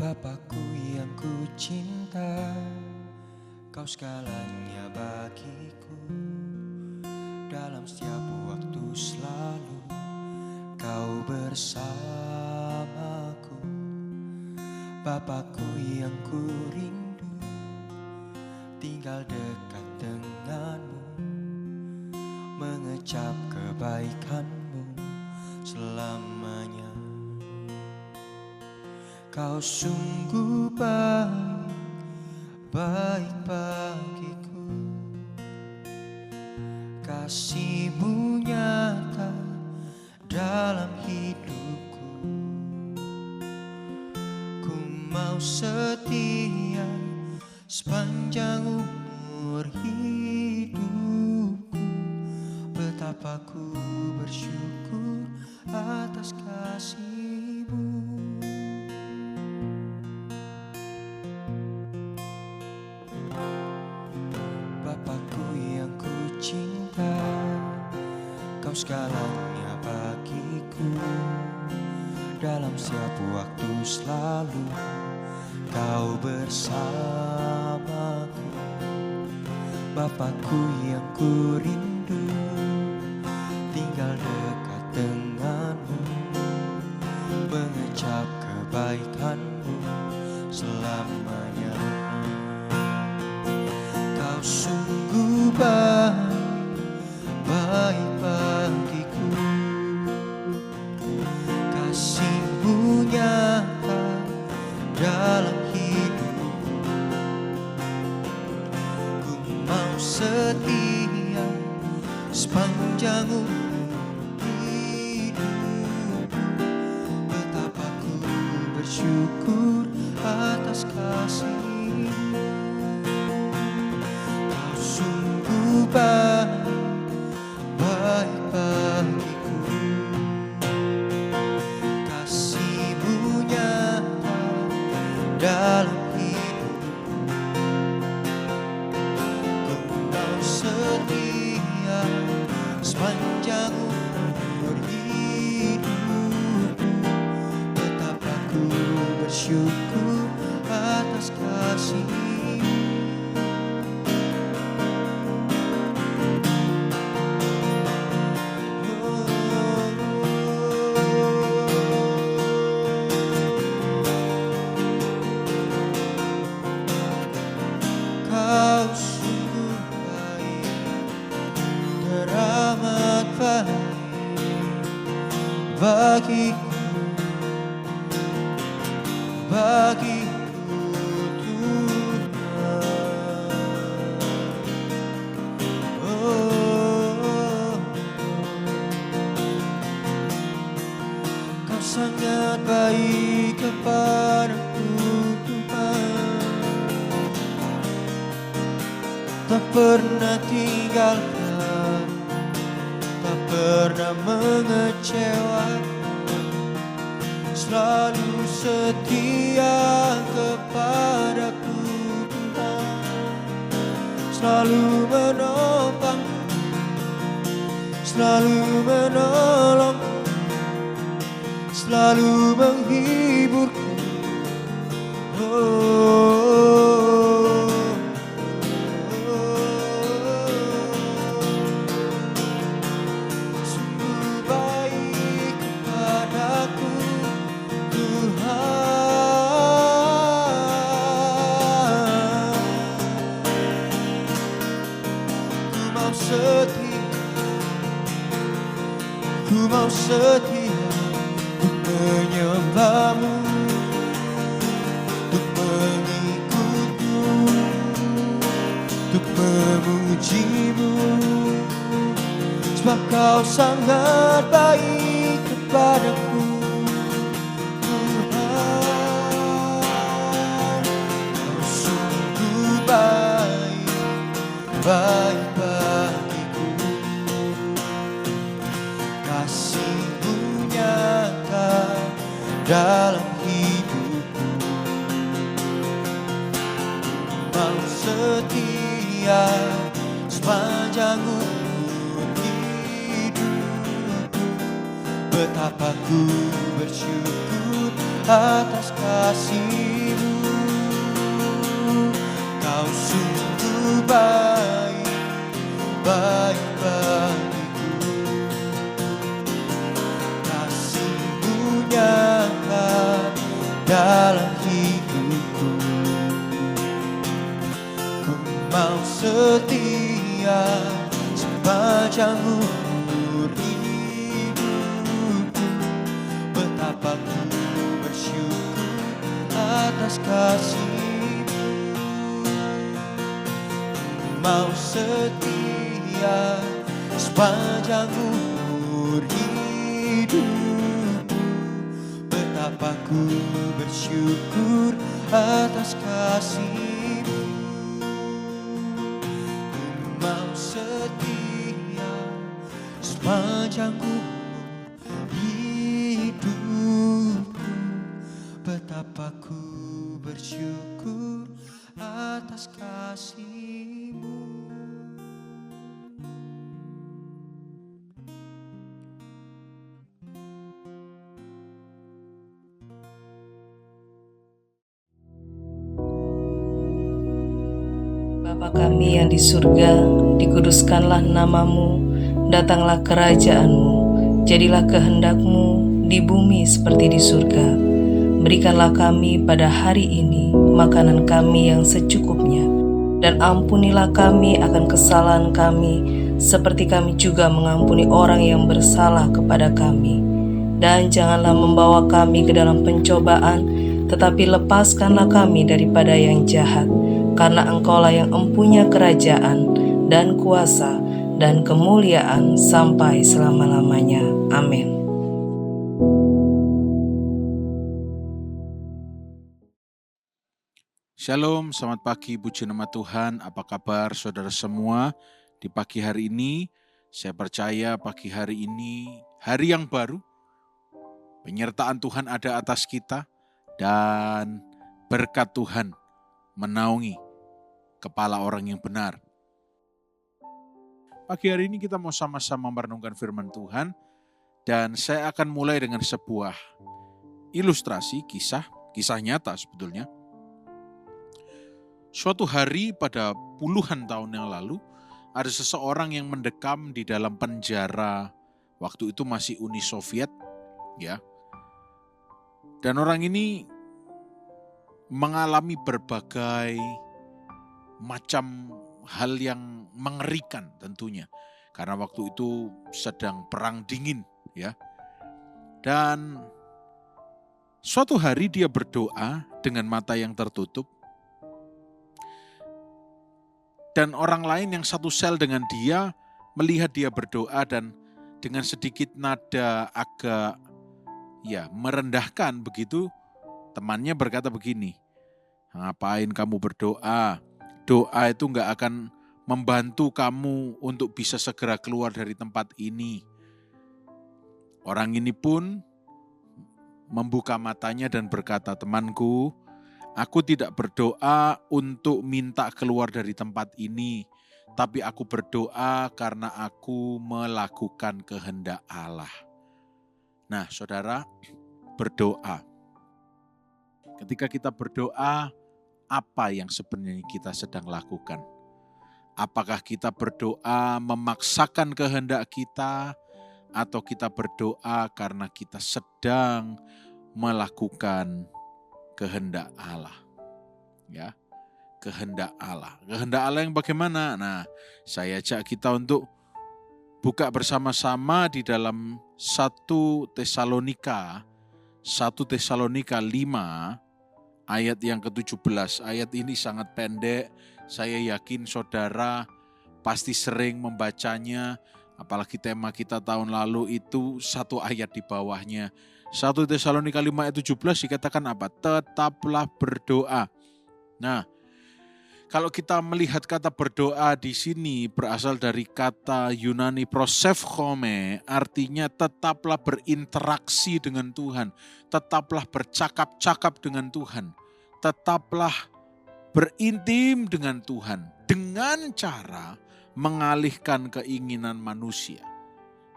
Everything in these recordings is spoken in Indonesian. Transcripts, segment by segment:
Bapakku yang ku cinta, Kau segalanya bagiku. Dalam setiap waktu selalu Kau bersamaku. Bapakku yang ku rindu, tinggal dekat denganmu, mengecap kebaikanmu selamanya. Kau sungguh baik bagiku, kasih-Mu nyata dalam hidupku. Ku mau setia sepanjang umur hidupku. Betapa ku bersyukur atas kasih-Mu. Bapakku yang ku cinta, Kau segalanya bagiku. Dalam setiap waktu selalu Kau bersamaku. Bapakku yang ku rindu, tinggal dekat denganmu, mengecap kebaikanmu selamanya. Kau sungguh baik bagiku, kasih-Mu nyata dalam hidupku. Ku mau setia sepanjang umur hidupku. Betapa ku bersyukur atas kasih-Mu. Kau sungguh baik bagiku, kasih-Mu nyata dalam hidupku. Ku mau setia sepanjang umur hidupku. Betapa ku bersyukur atas kasih-Mu. Kau sungguh baik, teramat baik bagiku Tuhan. Oh, Kau sangat baik kepadaku Tuhan. Tak pernah tinggalkan, tak pernah mengecewakan, selalu setia kepadaku Tuhan. Selalu menopang, selalu menolong, selalu menghiburku. Sungguh baik kepadaku Tuhan. Ku mau setia untuk menyembah-Mu, untuk mengikut-Mu, untuk memuji-Mu. Sebab Kau sangat baik kepadaku Tuhan. Kau sungguh baik bagiku, kasih-Mu nyata dalam hidupku. Mau setia sepanjang umur hidupku. Betapa ku bersyukur atas kasih sungguh baik, baik bagiku. Kasih-Mu nyata dalam hidupku. Ku mau setia sepanjang umur hidupku. Betapa ku bersyukur atas kasih-Mu. Ku mau setia sepanjang umur hidupku. Betapa ku bersyukur atas kasih-Mu. Ku mau setia sepanjang umur hidupku. Betapa ku bersyukur atas kasih-Mu. Bapa kami yang di surga, dikuduskanlah nama-Mu, datanglah kerajaan-Mu, jadilah kehendak-Mu di bumi seperti di surga. Berikanlah kami pada hari ini makanan kami yang secukupnya, dan ampunilah kami akan kesalahan kami, seperti kami juga mengampuni orang yang bersalah kepada kami. Dan janganlah membawa kami ke dalam pencobaan, tetapi lepaskanlah kami daripada yang jahat. Karena Engkaulah yang empunya kerajaan dan kuasa dan kemuliaan sampai selama-lamanya. Amin. Shalom, selamat pagi, puji nama Tuhan. Apa kabar saudara semua? Di pagi hari ini, saya percaya pagi hari ini hari yang baru. Penyertaan Tuhan ada atas kita dan berkat Tuhan menaungi kepala orang yang benar. Pagi hari ini kita mau sama-sama merenungkan firman Tuhan, dan saya akan mulai dengan sebuah ilustrasi, kisah nyata sebetulnya. Suatu hari pada puluhan tahun yang lalu, ada seseorang yang mendekam di dalam penjara, waktu itu masih Uni Soviet, ya. Dan orang ini mengalami berbagai macam hal yang mengerikan tentunya. Karena waktu itu sedang perang dingin, ya. Dan suatu hari dia berdoa dengan mata yang tertutup. Dan orang lain yang satu sel dengan dia melihat dia berdoa, dan dengan sedikit nada agak merendahkan begitu, temannya berkata begini, "Ngapain kamu berdoa? Doa itu gak akan membantu kamu untuk bisa segera keluar dari tempat ini." Orang ini pun membuka matanya dan berkata, "Temanku, aku tidak berdoa untuk minta keluar dari tempat ini, tapi aku berdoa karena aku melakukan kehendak Allah." Nah, saudara, berdoa. Ketika kita berdoa, apa yang sebenarnya kita sedang lakukan? Apakah kita berdoa memaksakan kehendak kita, atau kita berdoa karena kita sedang melakukan kehendak Allah? Ya, kehendak Allah. Kehendak Allah yang bagaimana? Nah, saya ajak kita untuk buka bersama-sama di dalam 1 Tesalonika 5 ayat yang ke-17. Ayat ini sangat pendek. Saya yakin saudara pasti sering membacanya, apalagi tema kita tahun lalu itu satu ayat di bawahnya. 1 Tesalonika 5 ayat 17 dikatakan apa? Tetaplah berdoa. Nah, kalau kita melihat kata berdoa di sini berasal dari kata Yunani prosevchome, artinya tetaplah berinteraksi dengan Tuhan, tetaplah bercakap-cakap dengan Tuhan, tetaplah berintim dengan Tuhan dengan cara mengalihkan keinginan manusia.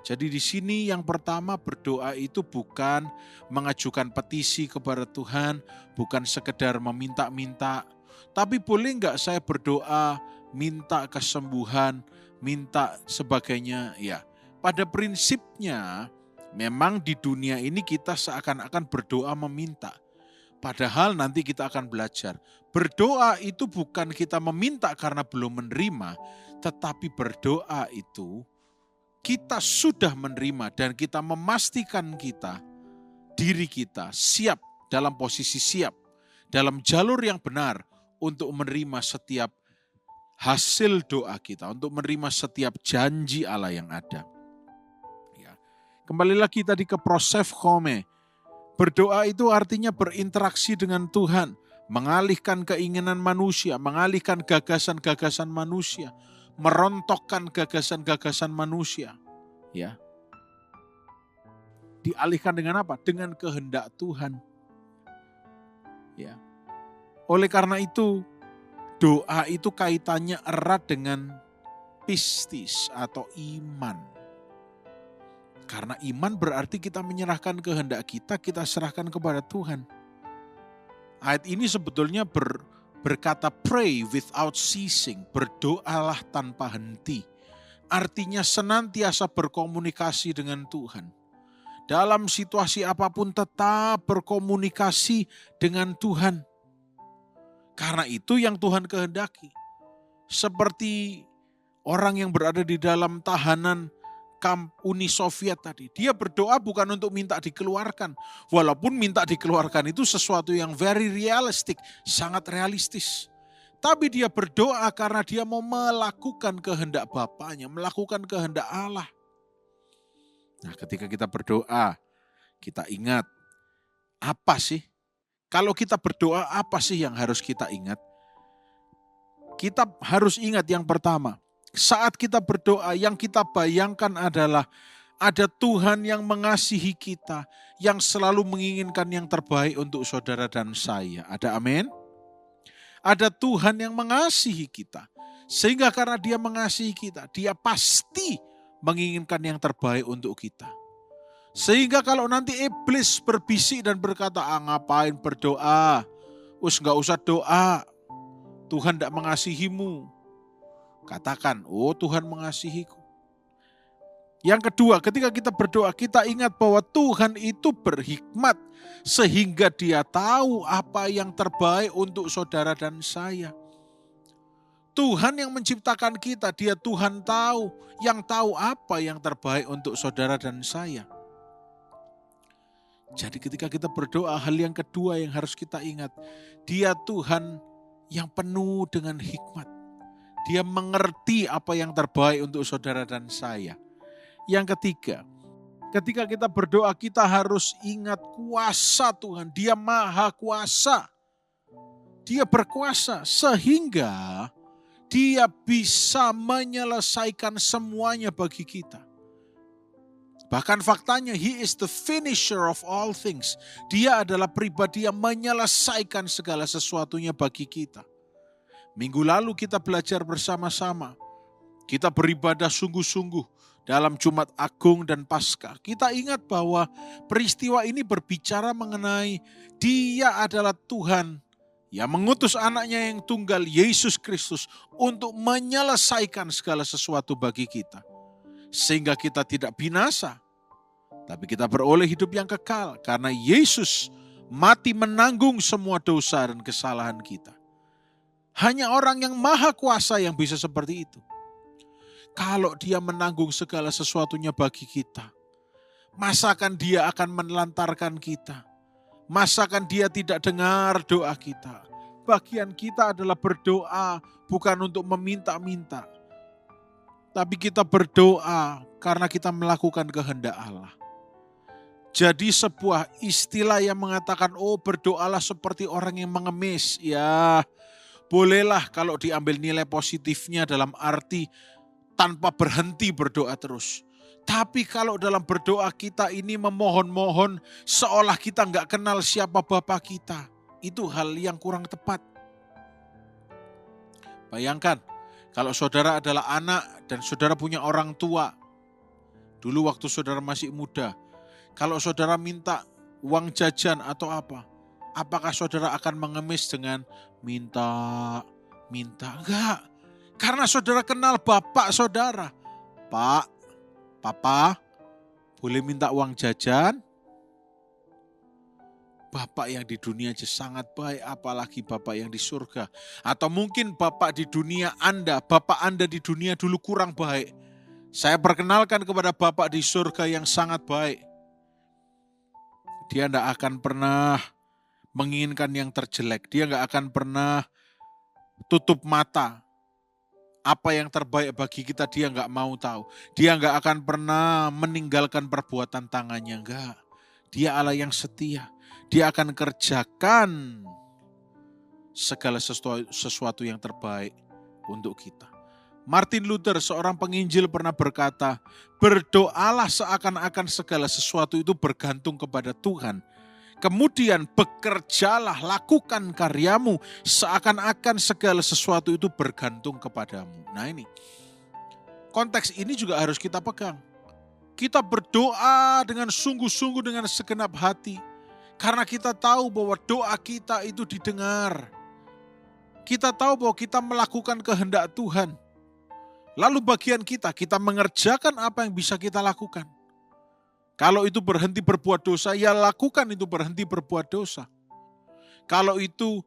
Jadi di sini yang pertama, berdoa itu bukan mengajukan petisi kepada Tuhan, bukan sekedar meminta-minta, Tapi boleh nggak saya berdoa, minta kesembuhan, minta sebagainya? Ya, pada prinsipnya memang di dunia ini kita seakan-akan berdoa meminta. Padahal nanti kita akan belajar. Berdoa itu bukan kita meminta karena belum menerima, tetapi berdoa itu kita sudah menerima dan kita memastikan diri kita siap, dalam posisi siap, dalam jalur yang benar untuk menerima setiap hasil doa kita, untuk menerima setiap janji Allah yang ada. Ya. Kembali lagi tadi ke prosefchome. Berdoa itu artinya berinteraksi dengan Tuhan, mengalihkan keinginan manusia, mengalihkan gagasan-gagasan manusia, merontokkan gagasan-gagasan manusia. Ya. Dialihkan dengan apa? Dengan kehendak Tuhan. Ya. Oleh karena itu, doa itu kaitannya erat dengan pistis atau iman. Karena iman berarti kita menyerahkan kehendak kita serahkan kepada Tuhan. Ayat ini sebetulnya berkata pray without ceasing, berdoalah tanpa henti. Artinya senantiasa berkomunikasi dengan Tuhan. Dalam situasi apapun tetap berkomunikasi dengan Tuhan. Karena itu yang Tuhan kehendaki. Seperti orang yang berada di dalam tahanan kamp Uni Soviet tadi. Dia berdoa bukan untuk minta dikeluarkan. Walaupun minta dikeluarkan itu sesuatu yang very realistic, sangat realistis. Tapi dia berdoa karena dia mau melakukan kehendak Bapaknya, melakukan kehendak Allah. Nah, ketika kita berdoa, kita ingat apa sih? Kalau kita berdoa, apa sih yang harus kita ingat? Kita harus ingat yang pertama, saat kita berdoa, yang kita bayangkan adalah ada Tuhan yang mengasihi kita, yang selalu menginginkan yang terbaik untuk saudara dan saya. Ada amin? Ada Tuhan yang mengasihi kita. Sehingga karena dia mengasihi kita, dia pasti menginginkan yang terbaik untuk kita. Sehingga kalau nanti iblis berbisik dan berkata, ngapain berdoa? Gak usah doa, Tuhan tidak mengasihimu. Katakan, Tuhan mengasihiku. Yang kedua, ketika kita berdoa, kita ingat bahwa Tuhan itu berhikmat sehingga dia tahu apa yang terbaik untuk saudara dan saya. Tuhan yang menciptakan kita, dia Tuhan tahu, yang tahu apa yang terbaik untuk saudara dan saya. Jadi ketika kita berdoa, hal yang kedua yang harus kita ingat, dia Tuhan yang penuh dengan hikmat. Dia mengerti apa yang terbaik untuk saudara dan saya. Yang ketiga, ketika kita berdoa kita harus ingat kuasa Tuhan. Dia maha kuasa. Dia berkuasa sehingga dia bisa menyelesaikan semuanya bagi kita. Bahkan faktanya, He is the finisher of all things. Dia adalah pribadi yang menyelesaikan segala sesuatunya bagi kita. Minggu lalu kita belajar bersama-sama. Kita beribadah sungguh-sungguh dalam Jumat Agung dan Paskah. Kita ingat bahwa peristiwa ini berbicara mengenai Dia adalah Tuhan yang mengutus anaknya yang tunggal, Yesus Kristus, untuk menyelesaikan segala sesuatu bagi kita. Sehingga kita tidak binasa, tapi kita beroleh hidup yang kekal. Karena Yesus mati menanggung semua dosa dan kesalahan kita. Hanya orang yang maha kuasa yang bisa seperti itu. Kalau dia menanggung segala sesuatunya bagi kita, masakan dia akan menelantarkan kita? Masakan dia tidak dengar doa kita? Bagian kita adalah berdoa bukan untuk meminta-minta. Tapi kita berdoa karena kita melakukan kehendak Allah. Jadi sebuah istilah yang mengatakan, berdoalah seperti orang yang mengemis. Ya, bolehlah kalau diambil nilai positifnya dalam arti tanpa berhenti berdoa terus. Tapi kalau dalam berdoa kita ini memohon-mohon seolah kita nggak kenal siapa Bapa kita, itu hal yang kurang tepat. Bayangkan kalau saudara adalah anak dan saudara punya orang tua. Dulu waktu saudara masih muda, kalau saudara minta uang jajan atau apa Apakah saudara akan mengemis dengan minta? Enggak. Karena saudara kenal Bapak saudara. Pak, Papa, boleh minta uang jajan? Bapak yang di dunia aja sangat baik, apalagi Bapak yang di surga. Atau mungkin Bapak di dunia Anda, Bapak Anda di dunia dulu kurang baik. Saya perkenalkan kepada Bapak di surga yang sangat baik. Dia tidak akan pernah menginginkan yang terjelek. Dia nggak akan pernah tutup mata. Apa yang terbaik bagi kita dia nggak mau tahu. Dia nggak akan pernah meninggalkan perbuatan tangannya. Enggak. Dia Allah yang setia. Dia akan kerjakan segala sesuatu yang terbaik untuk kita. Martin Luther, seorang penginjil, pernah berkata, berdoalah seakan-akan segala sesuatu itu bergantung kepada Tuhan. Kemudian bekerjalah, lakukan karyamu seakan-akan segala sesuatu itu bergantung kepadamu. Nah ini, konteks ini juga harus kita pegang. Kita berdoa dengan sungguh-sungguh dengan segenap hati. Karena kita tahu bahwa doa kita itu didengar. Kita tahu bahwa kita melakukan kehendak Tuhan. Lalu bagian kita mengerjakan apa yang bisa kita lakukan. Kalau itu berhenti berbuat dosa, ya lakukan itu berhenti berbuat dosa. Kalau itu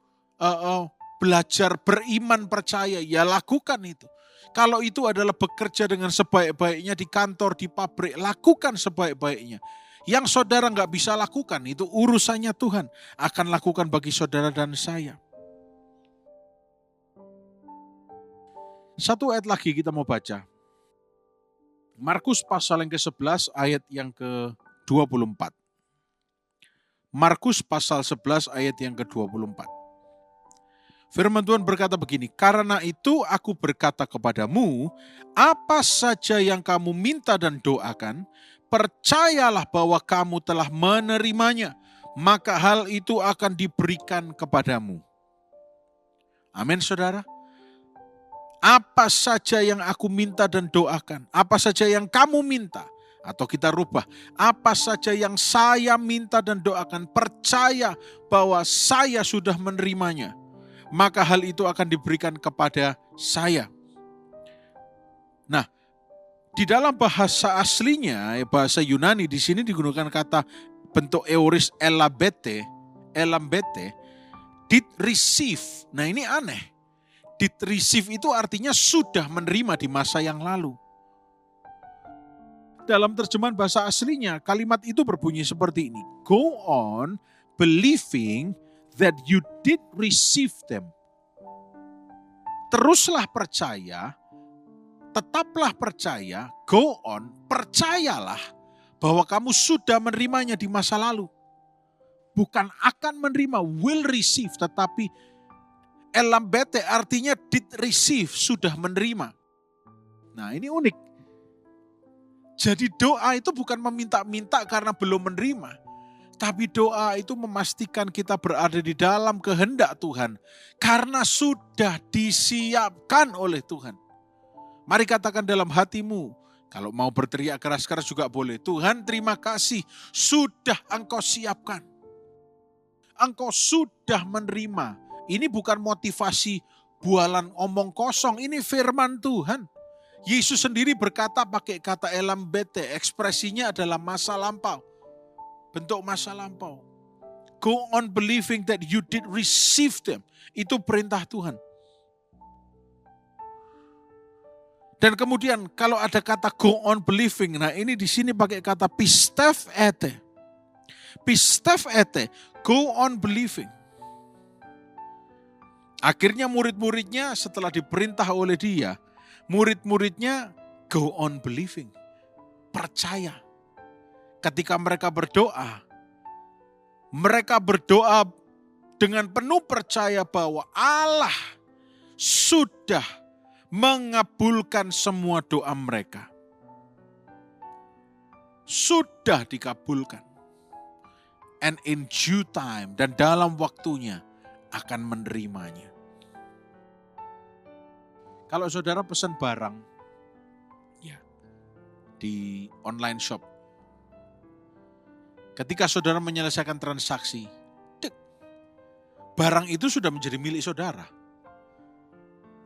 belajar beriman percaya, ya lakukan itu. Kalau itu adalah bekerja dengan sebaik-baiknya di kantor, di pabrik, lakukan sebaik-baiknya. Yang saudara nggak bisa lakukan, itu urusannya Tuhan akan lakukan bagi saudara dan saya. Satu ayat lagi kita mau baca. Markus pasal yang ke-11 ayat yang ke-24. Markus pasal 11 ayat yang ke-24. Firman Tuhan berkata begini, karena itu aku berkata kepadamu, apa saja yang kamu minta dan doakan, percayalah bahwa kamu telah menerimanya, maka hal itu akan diberikan kepadamu. Amin saudara. Apa saja yang aku minta dan doakan, apa saja yang kamu minta, atau kita rubah, apa saja yang saya minta dan doakan, percaya bahwa saya sudah menerimanya, maka hal itu akan diberikan kepada saya. Nah, di dalam bahasa aslinya, bahasa Yunani, di sini digunakan kata bentuk eoris elambete, did receive. Nah ini aneh. Did receive itu artinya sudah menerima di masa yang lalu. Dalam terjemahan bahasa aslinya, kalimat itu berbunyi seperti ini. Go on believing that you did receive them. Teruslah percaya, tetaplah percaya, go on, percayalah bahwa kamu sudah menerimanya di masa lalu. Bukan akan menerima, will receive, tetapi elambete artinya did receive, sudah menerima. Nah ini unik. Jadi doa itu bukan meminta-minta karena belum menerima. Tapi doa itu memastikan kita berada di dalam kehendak Tuhan. Karena sudah disiapkan oleh Tuhan. Mari katakan dalam hatimu, kalau mau berteriak keras-keras juga boleh. Tuhan terima kasih, sudah Engkau siapkan. Engkau sudah menerima. Ini bukan motivasi bualan omong kosong, ini firman Tuhan. Yesus sendiri berkata pakai kata elambete, ekspresinya adalah masa lampau. Bentuk masa lampau. Go on believing that you did receive them. Itu perintah Tuhan. Dan kemudian kalau ada kata go on believing, nah ini di sini pakai kata pistef ete. Pistef ete, go on believing. Akhirnya murid-muridnya setelah diperintah oleh dia, murid-muridnya go on believing. Percaya. Ketika mereka berdoa dengan penuh percaya bahwa Allah sudah mengabulkan semua doa mereka. Sudah dikabulkan. And in due time, dan dalam waktunya akan menerimanya. Kalau saudara pesan barang ya di online shop, ketika saudara menyelesaikan transaksi, barang itu sudah menjadi milik saudara.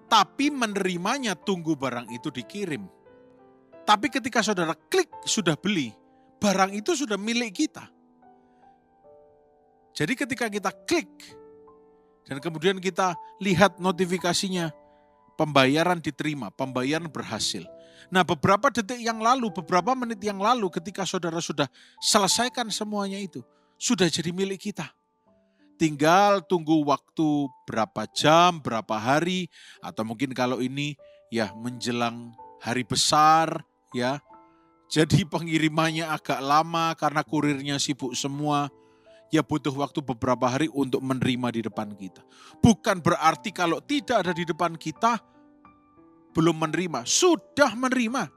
Tapi menerimanya tunggu barang itu dikirim. Tapi ketika saudara klik sudah beli, barang itu sudah milik kita. Jadi ketika kita klik dan kemudian kita lihat notifikasinya, pembayaran diterima, pembayaran berhasil. Nah, beberapa detik yang lalu, beberapa menit yang lalu ketika saudara sudah selesaikan semuanya itu, sudah jadi milik kita. Tinggal tunggu waktu berapa jam, berapa hari, atau mungkin kalau ini ya menjelang hari besar ya. Jadi pengirimannya agak lama karena kurirnya sibuk semua. Ya butuh waktu beberapa hari untuk menerima di depan kita. Bukan berarti kalau tidak ada di depan kita, belum menerima. Sudah menerima.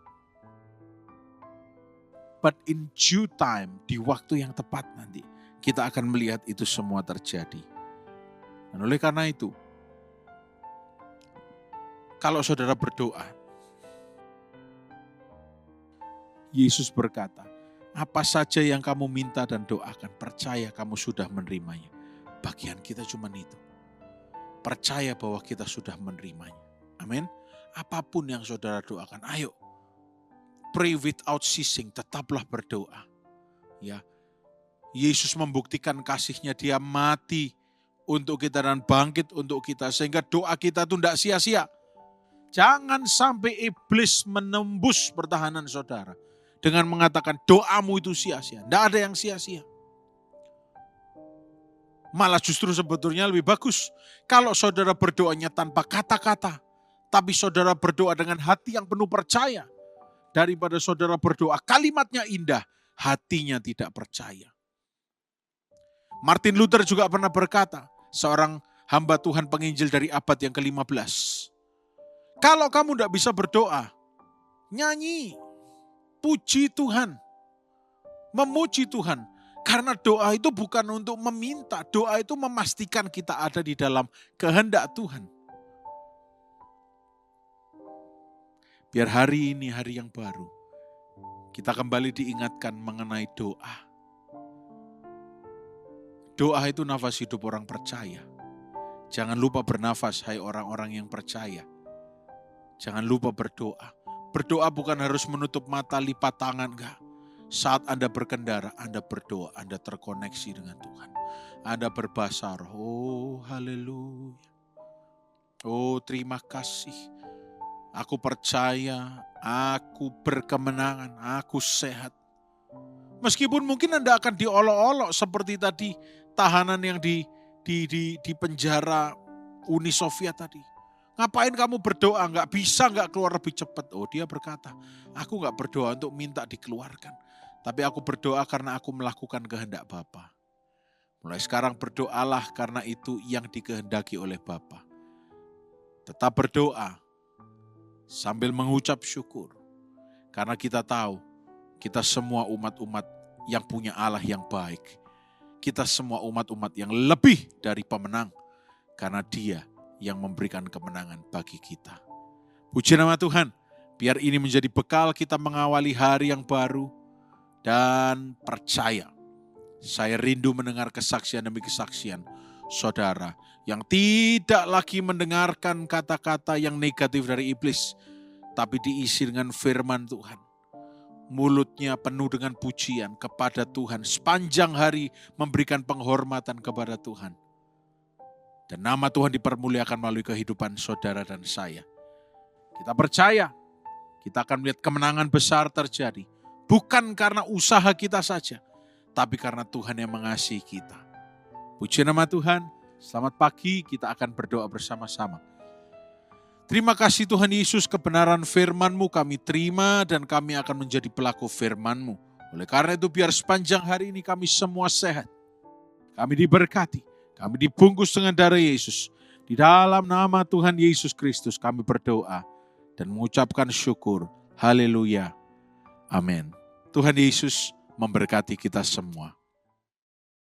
But in due time, di waktu yang tepat nanti, kita akan melihat itu semua terjadi. Dan oleh karena itu, kalau saudara berdoa, Yesus berkata, apa saja yang kamu minta dan doakan, percaya kamu sudah menerimanya. Bagian kita cuma itu. Percaya bahwa kita sudah menerimanya. Amin. Apapun yang saudara doakan, ayo. Pray without ceasing, tetaplah berdoa. Ya, Yesus membuktikan kasihnya, dia mati untuk kita dan bangkit untuk kita. Sehingga doa kita itu tidak sia-sia. Jangan sampai iblis menembus pertahanan saudara. Dengan mengatakan doamu itu sia-sia. Tidak ada yang sia-sia. Malah justru sebetulnya lebih bagus. Kalau saudara berdoanya tanpa kata-kata. Tapi saudara berdoa dengan hati yang penuh percaya. Daripada saudara berdoa kalimatnya indah. Hatinya tidak percaya. Martin Luther juga pernah berkata. Seorang hamba Tuhan penginjil dari abad yang ke-15. Kalau kamu tidak bisa berdoa. Nyanyi. Puji Tuhan, memuji Tuhan. Karena doa itu bukan untuk meminta, doa itu memastikan kita ada di dalam kehendak Tuhan. Biar hari ini hari yang baru, kita kembali diingatkan mengenai doa. Doa itu nafas hidup orang percaya. Jangan lupa bernafas, hai orang-orang yang percaya. Jangan lupa berdoa. Berdoa bukan harus menutup mata, lipat tangan, enggak. Saat Anda berkendara, Anda berdoa, Anda terkoneksi dengan Tuhan. Anda berbahasa roh, oh haleluya. Oh terima kasih. Aku percaya, aku berkemenangan, aku sehat. Meskipun mungkin Anda akan diolok-olok seperti tadi tahanan yang di penjara Uni Soviet tadi. Ngapain kamu berdoa? Nggak bisa nggak keluar lebih cepat. Oh dia berkata, aku nggak berdoa untuk minta dikeluarkan. Tapi aku berdoa karena aku melakukan kehendak Bapa. Mulai sekarang berdoalah karena itu yang dikehendaki oleh Bapa. Tetap berdoa sambil mengucap syukur. Karena kita tahu kita semua umat-umat yang punya Allah yang baik. Kita semua umat-umat yang lebih dari pemenang. Karena Dia yang memberikan kemenangan bagi kita. Puji nama Tuhan, biar ini menjadi bekal kita mengawali hari yang baru dan percaya. Saya rindu mendengar kesaksian demi kesaksian saudara yang tidak lagi mendengarkan kata-kata yang negatif dari iblis, tapi diisi dengan firman Tuhan. Mulutnya penuh dengan pujian kepada Tuhan, sepanjang hari memberikan penghormatan kepada Tuhan. Dan nama Tuhan dipermuliakan melalui kehidupan saudara dan saya. Kita percaya, kita akan melihat kemenangan besar terjadi. Bukan karena usaha kita saja, tapi karena Tuhan yang mengasihi kita. Puji nama Tuhan, selamat pagi, kita akan berdoa bersama-sama. Terima kasih Tuhan Yesus, kebenaran firman-Mu kami terima dan kami akan menjadi pelaku firman-Mu. Oleh karena itu biar sepanjang hari ini kami semua sehat. Kami diberkati. Kami dibungkus dengan darah Yesus. Di dalam nama Tuhan Yesus Kristus kami berdoa dan mengucapkan syukur. Haleluya. Amin. Tuhan Yesus memberkati kita semua.